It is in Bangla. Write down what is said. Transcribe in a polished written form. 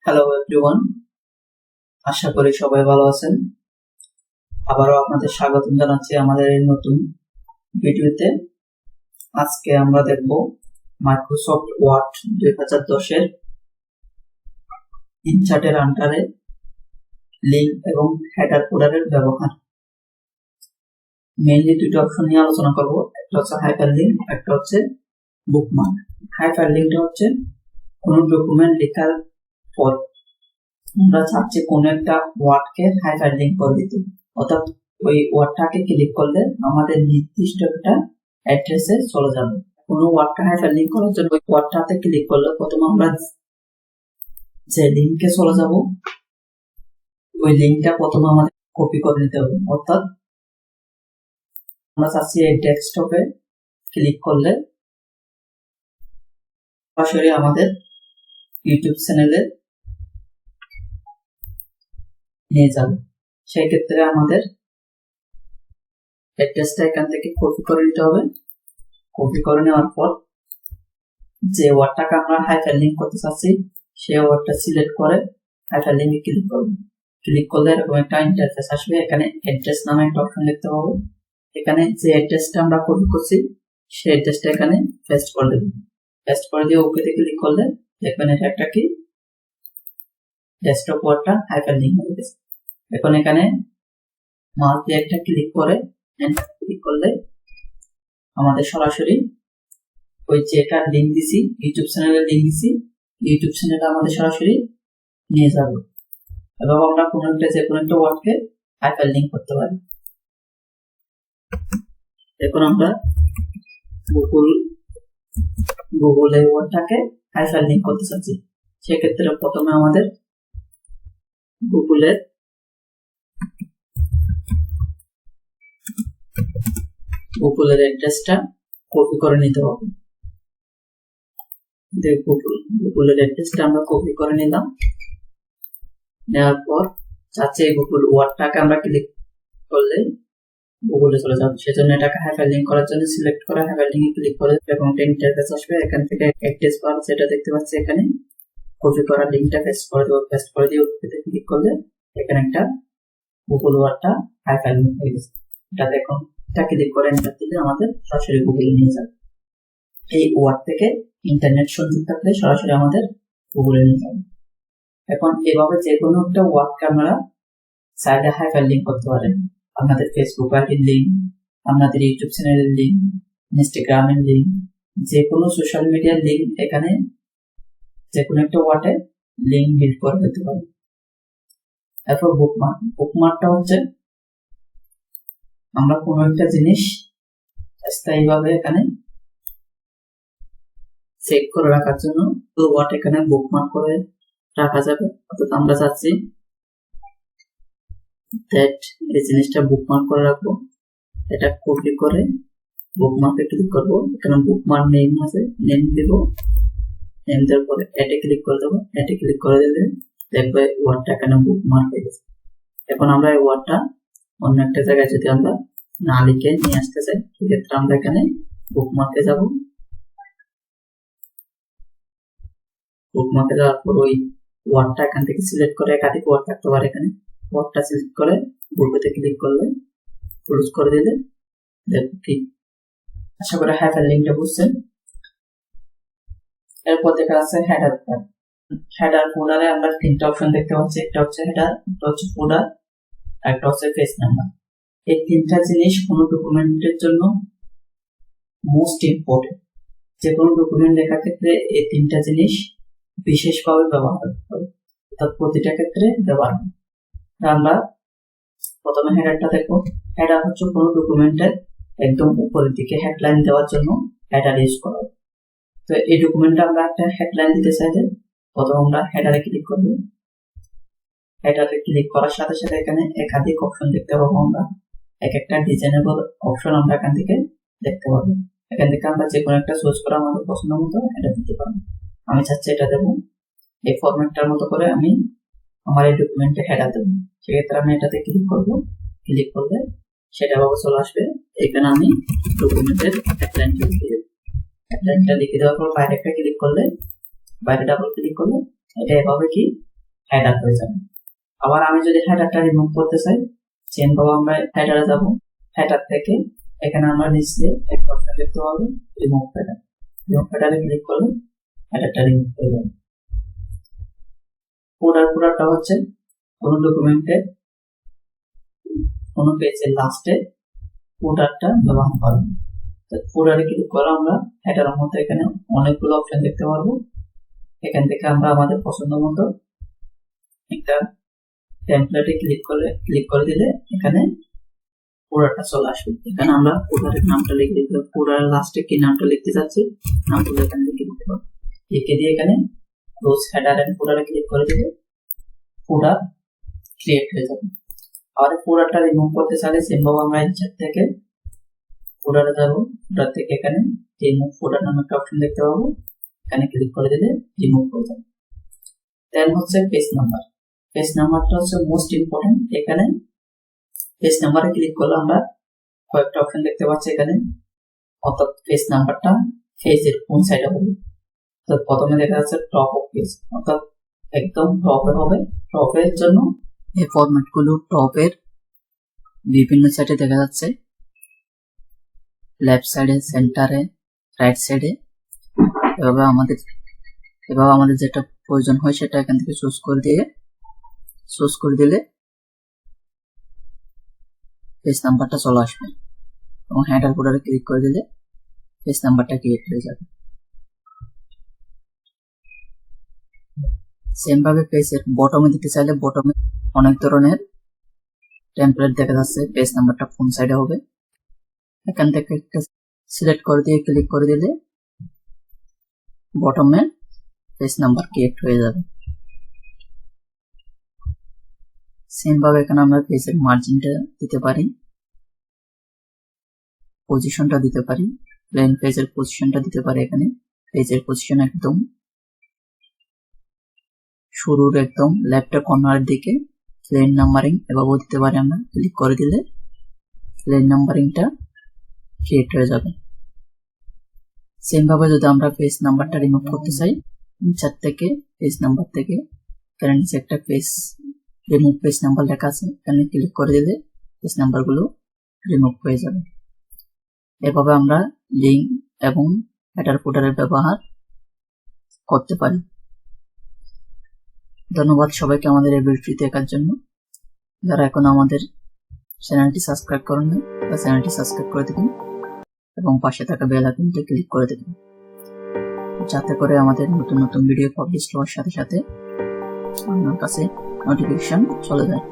হ্যালো এভরিওয়ান, আশা করি সবাই ভালো আছেন। আবারও আপনাদের স্বাগতম জানাচ্ছি আমাদের এই নতুন ভিডিওতে। আজকে আমরা দেখব মাইক্রোসফট ওয়ার্ড 2010 এর ইনসার্টের আন্ডারে লিঙ্ক এবং হেডার কোডারের ব্যবহার। মেইনলি দুটো অপশন নিয়ে আলোচনা করব, একটা হচ্ছে হাইপার লিঙ্ক, একটা হচ্ছে বুকমার্ক। হাইপার লিঙ্কটা হচ্ছে কোনো ডকুমেন্ট লেখার পর আমরা চাচ্ছি কোনো একটা ওয়ার্ডকে হাইপার লিঙ্ক করে দিতে, অর্থাৎ ওই ওয়ার্ডটাকে ক্লিক করলে আমাদের নির্দিষ্ট একটা অ্যাড্রেসে চলে যাবে। কোনো ওয়ার্ডটা হাইপার লিঙ্ক করার জন্য ওই ওয়ার্ডটাতে ক্লিক করলে প্রথমে আমরা যে লিঙ্কে চলে যাব ওই লিঙ্কটা প্রথমে আমাদের কপি করে নিতে হবে। অর্থাৎ আমরা চাচ্ছি এই ডেস্কটপে ক্লিক করলে সরাসরি আমাদের ইউটিউব চ্যানেলে নিয়ে যাবে। সেই ক্ষেত্রে আমাদের অ্যাড্রেসটা এখান থেকে কপি করে নিতে হবে। কপি করে নেওয়ার পর যে ওয়ার্ডটাকে আমরা হাইপার লিঙ্ক করতে চাচ্ছি সেই ওয়ার্ডটা সিলেক্ট করে হাইপার লিঙ্কে ক্লিক করব। ক্লিক করলে এরকম একটা ইন্টারফেস আসবে। এখানে অ্যাড্রেস নামে একটা অপশন দেখতে পাবো। এখানে যে অ্যাড্রেসটা আমরা কপি করছি সেই অ্যাড্রেসটা এখানে পেস্ট করে দেব। পেস্ট করে দিয়ে ওকেতে ক্লিক করলে দেখবেন এটা একটা কি ডেস্কটপ ওয়ার্ডটা হাইপার লিঙ্ক হয়ে গেছে। এখন এখানে মাউস দিয়ে একটা ক্লিক করে এন্টার ক্লিক করলে আমাদের সরাসরি ওই যেটা লিঙ্ক দিছি ইউটিউব চ্যানেলের লিঙ্ক দিছি ইউটিউব চ্যানেলে আমাদের সরাসরি নিয়ে যাবে এবং আমরা কোনো একটা যে কোনো একটা ওয়ার্ডকে হাইপার লিঙ্ক করতে পারি। এখন আমরা গুগলে ওয়ার্ডটাকে হাইপার লিঙ্ক করতে চাচ্ছি। সেক্ষেত্রে প্রথমে আমাদের গুগলের অ্যাড্রেসটা কপি করে নিতে হবে। গুগলের অ্যাড্রেসটা আমরা কপি করে নিলাম। নেওয়ার পর চাচ্ছে গুগল ওয়ার্ডটাকে আমরা ক্লিক করলে গুগলে চলে যাবে। সেজন্য এটাকে হাইপার লিঙ্ক করার জন্য সিলেক্ট করে হাইপার লিঙ্কে ক্লিক করে এবং একটা ইন্টারফেস আসবে। এখান থেকে অ্যাড্রেস বার যেটা দেখতে পাচ্ছি এখানে কপি করা লিঙ্কটা পেস্ট করে দেবো। পেস্ট করে দিয়ে ওকেতে ক্লিক করলে এখানে একটা গুগল ওয়ার্ডটা হাইপার লিঙ্ক হয়ে গেছে। এটা দেখুন, এটা ক্লিক করে এন্টার দিলে আমাদের সরাসরি গুগলে নিয়ে যাবে। এই ওয়ার্ড থেকে ইন্টারনেট সংযোগ থাকলে সরাসরি আমাদের গুগলে নিয়ে যাবে। এখন এভাবে যে কোনো একটা ওয়ার্ডকে আপনারা চাইলে হাইপার লিঙ্ক করতে পারেন। আপনাদের ফেসবুক আইডির লিঙ্ক, আপনাদের ইউটিউব চ্যানেলের লিঙ্ক, ইনস্টাগ্রামের লিঙ্ক, যে কোনো সোশ্যাল মিডিয়ার লিঙ্ক এখানে যে কোনো একটা ওয়ার্ডে লিঙ্ক বিল্ড করে দিতে পারেন। এরপর বুকমার্কটা হচ্ছে আমরা কোনো একটা জিনিস স্থায়ীভাবে এখানে সেভ করে রাখার জন্য তো ওয়ার্ড এখানে বুকমার্ক করে রাখা যাবে। অর্থাৎ আমরা চাচ্ছি এই জিনিসটা বুকমার্ক করে রাখবো। এটা কপি করে বুকমার্কে ক্লিক করবো। এখানে বুকমার্ক নেম আছে, নেম দেব। নেম দেওয়ার পরে এটে ক্লিক করে দেবো। এটে ক্লিক করে দিলে দেখবে ওয়ার্ডটা এখানে বুকমার্ক হয়ে গেছে। এখন আমরা এই ওয়ার্ডটা অন্য একটা জায়গায় যদি আমরা না লিখে নিয়ে আসতে চাই সেক্ষেত্রে আমরা এখানে বুকমার্কে যাব। বুকমার্কে যাওয়ার পর ওই ওয়ার্ডটা এখান থেকে সিলেক্ট করে একাধিক ওয়ার্ড থাকতে পারে। এখানে ওয়ার্ডটা সিলেক্ট করে বুকতে ক্লিক করলে ক্লোজ করে দিলে দেখো কি। আশা করি হাইপার লিঙ্কটা বুঝছেন। এরপর দেখা আছে হেডার কোড। হেডার কোডারে আমরা তিনটা অপশন দেখতে পাচ্ছি। একটা হচ্ছে হেডার, একটা হচ্ছে কোডার, একটা হচ্ছে পেজ নাম্বার। এই তিনটা জিনিস কোনো ডকুমেন্টের জন্য মোস্ট ইম্পর্টেন্ট। যে কোনো ডকুমেন্ট লেখার ক্ষেত্রে এই তিনটা জিনিস বিশেষভাবে ব্যবহার করতে হবে, অর্থাৎ প্রতিটা ক্ষেত্রে ব্যবহার হবে। আমরা প্রথমে হেডারটা দেখবো। হেডার হচ্ছে কোনো ডকুমেন্টের একদম উপরের দিকে হেডলাইন দেওয়ার জন্য হেডার ইউজ করা হয়। তো এই ডকুমেন্টে আমরা একটা হেডলাইন দিতে চাইলে প্রথমে আমরা হেডারে ক্লিক করব। হেডারে ক্লিক করার সাথে সাথে এখানে একাধিক অপশন দেখতে পাবো। আমরা এক একটা ডিজাইনেবল অপশন আমরা এখান থেকে দেখতে পাবো। এখান থেকে আমরা যে কোনো একটা চুজ করে আমাদের পছন্দ মতো হেডার দিতে পারবো। আমি চাচ্ছি এটা দেবো এই ফরম্যাটটার মতো করে আমি আমার এই ডকুমেন্টে হেডার দেবো। সেক্ষেত্রে আমি এটাতে ক্লিক করবো। ক্লিক করলে সেটা ভাবে চলে আসবে। এখানে আমি ডকুমেন্টের হেডলাইনটা লিখে দেবো। হেডলাইনটা লিখে দেওয়ার পর বাইরে একটা ক্লিক করলে, বাইরে ডাবল ক্লিক করলে এটা এভাবে কি হেডার হয়ে যাবে। আবার আমি যদি হেডারটা রিমুভ করতে চাই, সেম ভাবে আমরা হেডারে যাব, হেডার থেকে এখানে আমরা নিচে এক অপশন দেখতে পাবো রিমুভ হেডার। রিমুভ হেডারে ক্লিক করলে হেডারটা রিমুভ হয়ে যাবে। ফুটারটা হচ্ছে কোন ডকুমেন্টে কোন পেজের লাস্টে ফুটারটা ব্যবহার করব। ফুটারে ক্লিক করে আমরা হেডারের মধ্যে এখানে অনেকগুলো অপশন দেখতে পারবো। এখান থেকে আমরা আমাদের পছন্দ মতো একটা টেমপ্লেটে ক্লিক করে দিলে এখানে ফুটারটা চলে আসবে। এখানে আমরা ফুটারের নামটা লিখে দিতে হবে, ফুটারের লাস্টে কি নামটা লিখতে চাচ্ছি নামগুলো এখানে লিখে দিতে হবে। লিখে দিয়ে এখানে ক্লোজ হেডার এন্ড ফুটারে ক্লিক করে দিলে ফুটার ক্রিয়েট হয়ে যাবে। আর ফুটারটা রিমুভ করতে চাইলে সিম্পল আমরা ইনসার্ট থেকে ফুটারে যাব, ফুটার থেকে এখানে রিমুভ ফুটার নামে একটা অপশন দেখতে পাবো, এখানে ক্লিক করে দিলে রিমুভ হয়ে যাবে। দেন হচ্ছে পেজ নাম্বার। পেজ নাম্বারটা হচ্ছে মোস্ট ইম্পর্টেন্ট। এখানে পেজ নাম্বারে ক্লিক করলে আমরা কয়েকটা অপশন দেখতে পাচ্ছি এখানে, অর্থাৎ পেজ নাম্বারটা পেজের কোন সাইডে হবে। তো প্রথমে দেখা যাচ্ছে টপ অফ পেজ, অর্থাৎ একদম টপে হবে। টপের জন্য এই ফরম্যাটগুলো টপের বিভিন্ন সাইডে দেখা যাচ্ছে, লেফট সাইডে, সেন্টারে, রাইট সাইডে। এভাবে আমাদের যেটা প্রয়োজন হয় সেটা এখান থেকে চুজ করে দিলে পেজ নাম্বারটা চলে আসবে এবং হেডার ফুটারে ক্লিক করে দিলে পেজ নাম্বারটা ক্রিয়েট হয়ে যাবে। সেম ভাবে পেজের বটমে দিতে চাইলে বটমে অনেক ধরনের টেমপ্লেট দেখা যাচ্ছে, পেজ নাম্বারটা ফ্রন্ট সাইডে হবে। এখান থেকে একটা সিলেক্ট করে দিয়ে ক্লিক করে দিলে বটমে পেজ নাম্বার ক্রিয়েট হয়ে যাবে। সেম ভাবে এখানে আমরা পেজের মার্জিনটা দিতে পারি, পজিশনটা দিতে পারি, প্লেন পেজের পজিশনটা দিতে পারি। এখানে পেজের পজিশন একদম শুরুর একদম লেফট কর্নারের দিকে প্লেন নাম্বারিং এভাবেও দিতে পারি। আমরা ক্লিক করে দিলে প্লেন নাম্বারিংটা ক্রিয়েট হয়ে যাবে। সেম ভাবে যদি আমরা পেজ নাম্বারটা রিমুভ করতে চাই, ইনসার্ট থেকে পেজ নাম্বার থেকে এখানে নিচে একটা পেজ রিমুভ পেজ নাম্বার লেখা আছে, এখানে ক্লিক করে দিলে পেজ নাম্বারগুলো রিমুভ হয়ে যাবে। এভাবে আমরা লিঙ্ক এবং হেডার ফুটারের ব্যবহার করতে পারি। ধন্যবাদ সবাইকে আমাদের এই ভিডিওটি দেখার জন্য। যারা এখন আমাদের চ্যানেলটি সাবস্ক্রাইব করেন না, তারা চ্যানেলটি সাবস্ক্রাইব করে দেবেন এবং পাশে থাকা বেল আইকনটি ক্লিক করে দেবেন, যাতে করে আমাদের নতুন নতুন ভিডিও পাবলিশ হওয়ার সাথে সাথে আপনার কাছে নোটিফিকেশন চলে যায়।